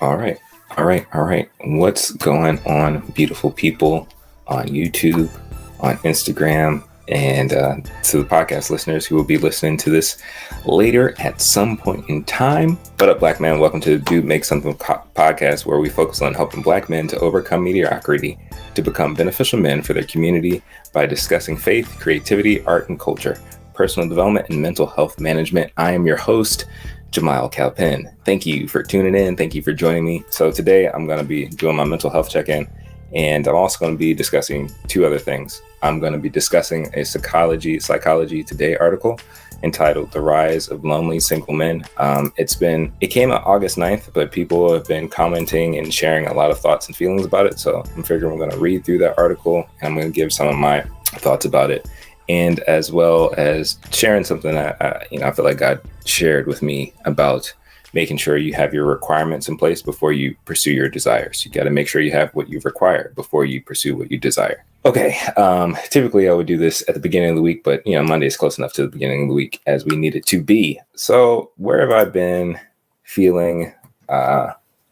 All right. All right. What's going on, beautiful people on YouTube, on Instagram, and to the podcast listeners who will be listening to this later at some point in time? What up, Black man? Welcome to the Do Make Something podcast, where we focus on helping Black men to overcome mediocrity to become beneficial men for their community by discussing faith, creativity, art, and culture, personal development, and mental health management. I am your host, Jamal Calpin. Thank you for tuning in. Thank you for joining me. So today I'm going to be doing my mental health check-in, and I'm also going to be discussing two other things. I'm going to be discussing a Psychology Today article entitled "The Rise of Lonely Single Men." It came out August 9th, but people have been commenting and sharing a lot of thoughts and feelings about it. So I'm figuring we're going to read through that article, and I'm going to give some of my thoughts about it, and as well as sharing something that I feel like God shared with me about making sure you have your requirements in place before you pursue your desires. You got to make sure you have what you've required before you pursue what you desire. Okay, typically I would do this at the beginning of the week, but Monday is close enough to the beginning of the week as we need it to be. So where have I been feeling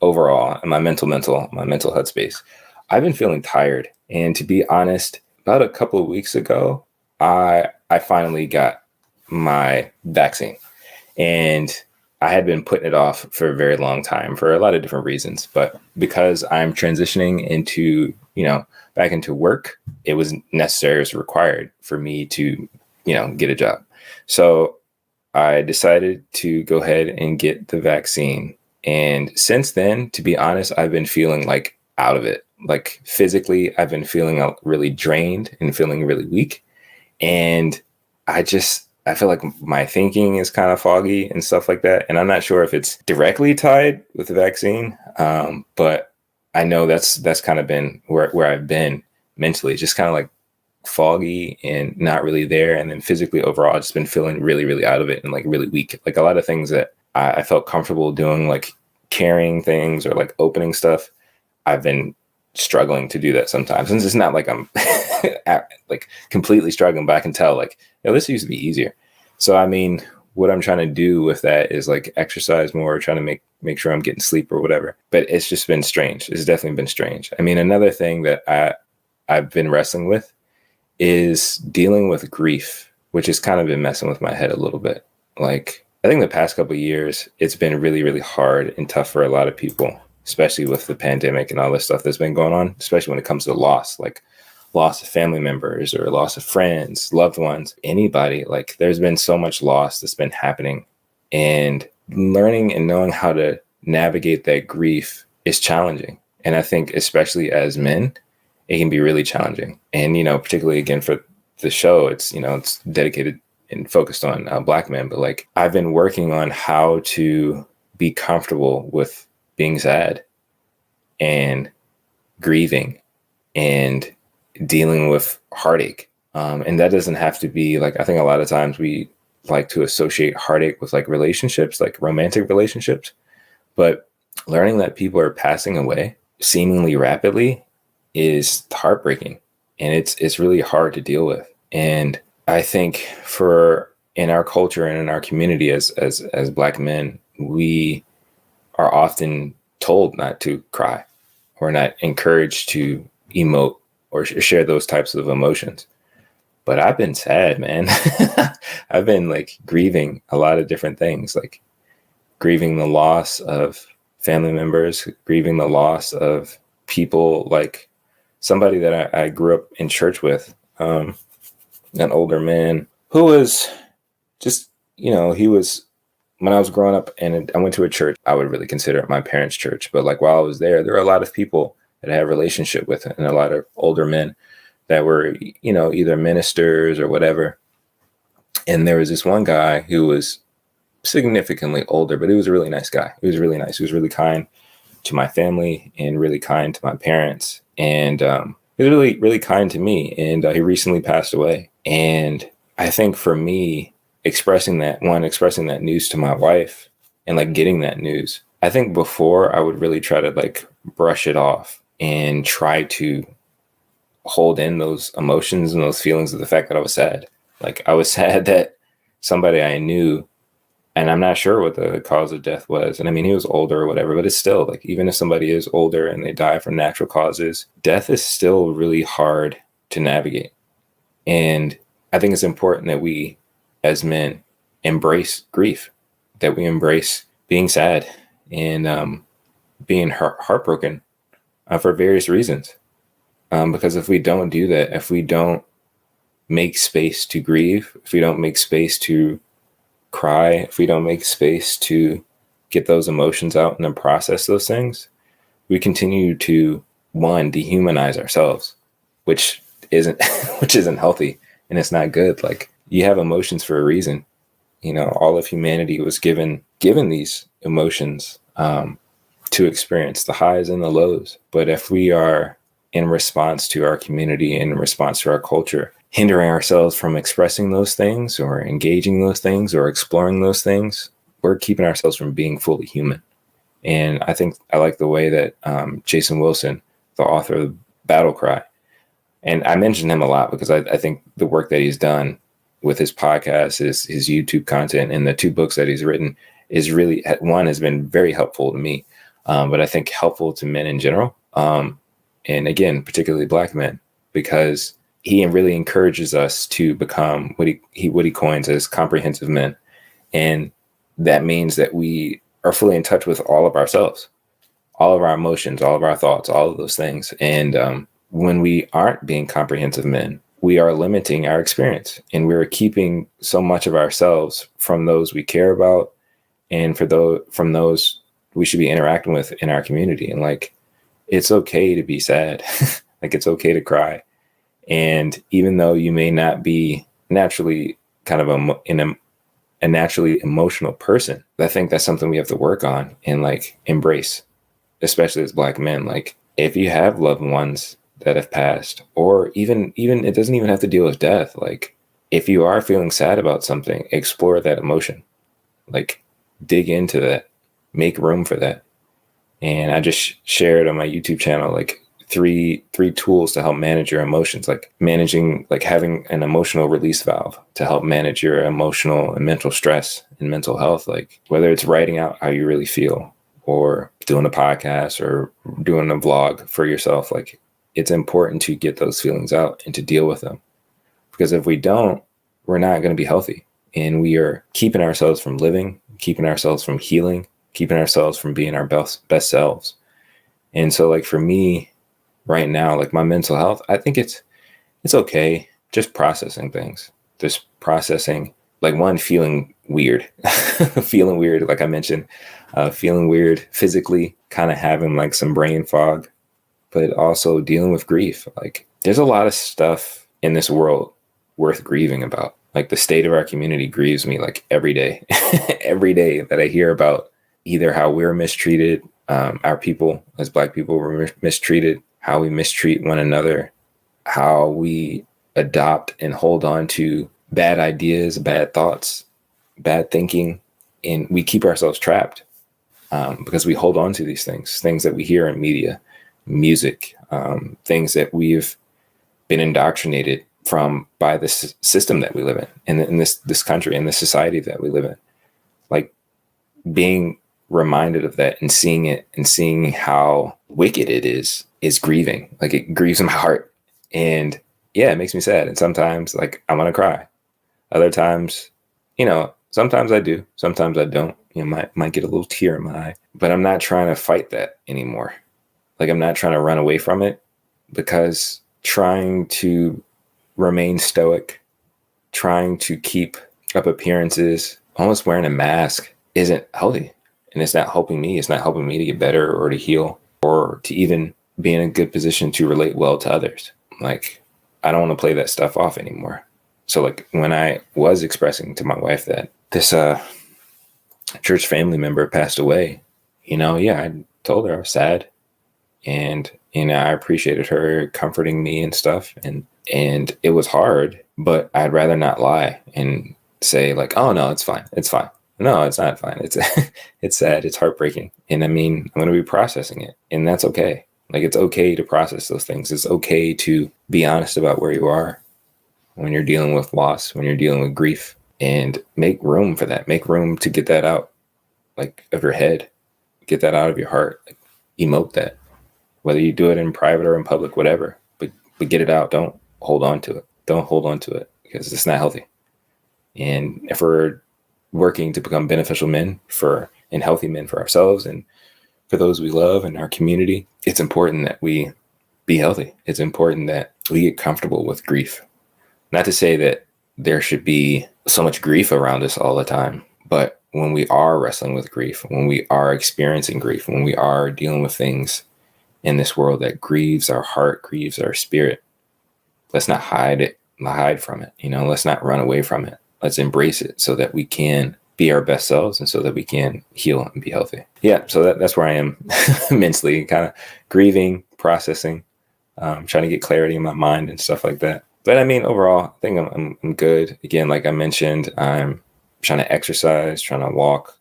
overall in my mental headspace? I've been feeling tired, and to be honest, about a couple of weeks ago, I finally got my vaccine, and I had been putting it off for a very long time for a lot of different reasons. But because I'm transitioning into, back into work, it was necessary, it was required for me to, get a job. So I decided to go ahead and get the vaccine. And since then, to be honest, I've been feeling like out of it. Like physically, I've been feeling really drained and feeling really weak. And I feel like my thinking is kind of foggy and stuff like that. And I'm not sure if it's directly tied with the vaccine, but I know that's kind of been where I've been mentally, just kind of like foggy and not really there. And then physically overall, I've just been feeling really, really out of it and like really weak. Like a lot of things that I felt comfortable doing, like carrying things or like opening stuff, I've been struggling to do that sometimes. And it's not like I'm like completely struggling, but I can tell like, this used to be easier. So, I mean, what I'm trying to do with that is like exercise more, trying to make sure I'm getting sleep or whatever. But it's just been strange. It's definitely been strange. I mean, another thing that I've been wrestling with is dealing with grief, which has kind of been messing with my head a little bit. Like, I think the past couple of years, it's been really, really hard and tough for a lot of people, especially with the pandemic and all this stuff that's been going on, especially when it comes to loss, like loss of family members or loss of friends, loved ones, anybody. Like there's been so much loss that's been happening, and learning and knowing how to navigate that grief is challenging. And I think especially as men, it can be really challenging. And, particularly again for the show, it's dedicated and focused on Black men. But like I've been working on how to be comfortable with being sad and grieving and dealing with heartache. And that doesn't have to be like, I think a lot of times we like to associate heartache with like relationships, like romantic relationships, but learning that people are passing away seemingly rapidly is heartbreaking, and it's really hard to deal with. And I think in our culture and in our community as Black men, we are often told not to cry. We're not encouraged to emote or share those types of emotions. But I've been sad, man. I've been like grieving a lot of different things, like grieving the loss of family members, grieving the loss of people, like somebody that I grew up in church with, an older man who was just, he was, when I was growing up and I went to a church, I would really consider it my parents' church. But like while I was there were a lot of people that I had a relationship with, and a lot of older men that were, either ministers or whatever. And there was this one guy who was significantly older, but he was a really nice guy. He was really nice. He was really kind to my family and really kind to my parents. And he was really, really kind to me. And he recently passed away. And I think for me, expressing that news to my wife and like getting that news, I think before I would really try to like brush it off and try to hold in those emotions and those feelings of the fact that I was sad. Like I was sad that somebody I knew And I'm not sure what the cause of death was. And I mean, he was older or whatever, but it's still like, even if somebody is older and they die from natural causes, death is still really hard to navigate. And I think it's important that we, as men, embrace grief, that we embrace being sad and being heartbroken for various reasons. Because if we don't do that, if we don't make space to grieve, if we don't make space to cry, if we don't make space to get those emotions out and then process those things, we continue to, one, dehumanize ourselves, which isn't which isn't healthy, and it's not good. Like, you have emotions for a reason. You know, all of humanity was given these emotions to experience, the highs and the lows. But if we are, in response to our community and in response to our culture, hindering ourselves from expressing those things or engaging those things or exploring those things, we're keeping ourselves from being fully human. And I think I like the way that Jason Wilson, the author of Battle Cry, and I mention him a lot because I think the work that he's done with his podcast, his YouTube content, and the 2 books that he's written is really, one, has been very helpful to me, but I think helpful to men in general. And again, particularly Black men, because he really encourages us to become what he coins as comprehensive men. And that means that we are fully in touch with all of ourselves, all of our emotions, all of our thoughts, all of those things. And when we aren't being comprehensive men, we are limiting our experience, and we're keeping so much of ourselves from those we care about and from those we should be interacting with in our community. And like, it's okay to be sad. Like, it's okay to cry. And even though you may not be naturally kind of a naturally emotional person, I think that's something we have to work on and like embrace, especially as Black men. Like, if you have loved ones that have passed, or even it doesn't even have to deal with death. Like, if you are feeling sad about something, explore that emotion, like dig into that, make room for that. And I just shared on my YouTube channel, like three tools to help manage your emotions, like having an emotional release valve to help manage your emotional and mental stress and mental health. Like, whether it's writing out how you really feel, or doing a podcast, or doing a vlog for yourself, like, it's important to get those feelings out and to deal with them. Because if we don't, we're not going to be healthy. And we are keeping ourselves from living, keeping ourselves from healing, keeping ourselves from being our best selves. And so, like, for me right now, like, my mental health, I think it's okay. Just processing things, just processing, like, one, feeling weird, feeling weird. Like I mentioned, feeling weird physically, kind of having like some brain fog, but also dealing with grief. Like, there's a lot of stuff in this world worth grieving about. Like, the state of our community grieves me like every day, every day that I hear about either how we're mistreated, our people as Black people were mistreated, how we mistreat one another, how we adopt and hold on to bad ideas, bad thoughts, bad thinking, and we keep ourselves trapped because we hold on to these things that we hear in media, music, things that we've been indoctrinated from by this system that we live in this country, in this society that we live in. Like, being reminded of that and seeing it and seeing how wicked it is grieving. Like, it grieves my heart. And yeah, it makes me sad. And sometimes, like, I want to cry. Other times, sometimes I do, sometimes I don't. Might get a little tear in my eye, but I'm not trying to fight that anymore. Like, I'm not trying to run away from it, because trying to remain stoic, trying to keep up appearances, almost wearing a mask, isn't healthy. And it's not helping me. It's not helping me to get better or to heal or to even be in a good position to relate well to others. Like, I don't want to play that stuff off anymore. So, like, when I was expressing to my wife that this church family member passed away, I told her I was sad, and I appreciated her comforting me and stuff, and it was hard, but I'd rather not lie and say like, oh no, it's fine, no, it's not fine, it's it's sad, it's heartbreaking, and I'm going to be processing it, and that's okay. Like, it's okay to process those things. It's okay to be honest about where you are when you're dealing with loss, when you're dealing with grief. and make room for that. Make room to get that out, like, of your head, get that out of your heart, like, emote that, whether you do it in private or in public, whatever, but get it out. Don't hold on to it. Don't hold on to it, because it's not healthy. And if we're working to become beneficial men and healthy men for ourselves and for those we love in our community, it's important that we be healthy. It's important that we get comfortable with grief. Not to say that there should be so much grief around us all the time, but when we are wrestling with grief, when we are experiencing grief, when we are dealing with things in this world that grieves our heart, grieves our spirit, let's not hide from it. Let's not run away from it. Let's embrace it so that we can be our best selves and so that we can heal and be healthy. Yeah, so that's where I am mentally, kind of grieving, processing, trying to get clarity in my mind and stuff like that. But I mean, overall, I think I'm good. Again, like I mentioned, I'm trying to exercise, trying to walk,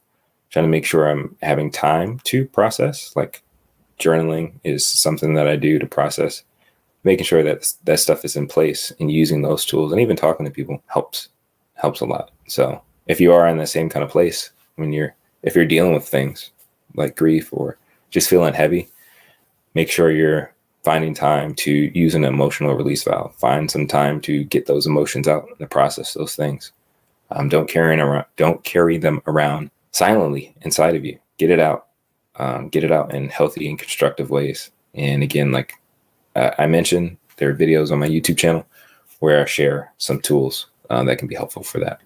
trying to make sure I'm having time to process. Like, journaling is something that I do to process. Making sure that that stuff is in place and using those tools and even talking to people helps a lot. So if you are in the same kind of place if you're dealing with things like grief or just feeling heavy, make sure you're finding time to use an emotional release valve. Find some time to get those emotions out and process those things. Don't carry them around silently inside of you. Get it out. Get it out in healthy and constructive ways. And again, like I mentioned, there are videos on my YouTube channel where I share some tools that can be helpful for that.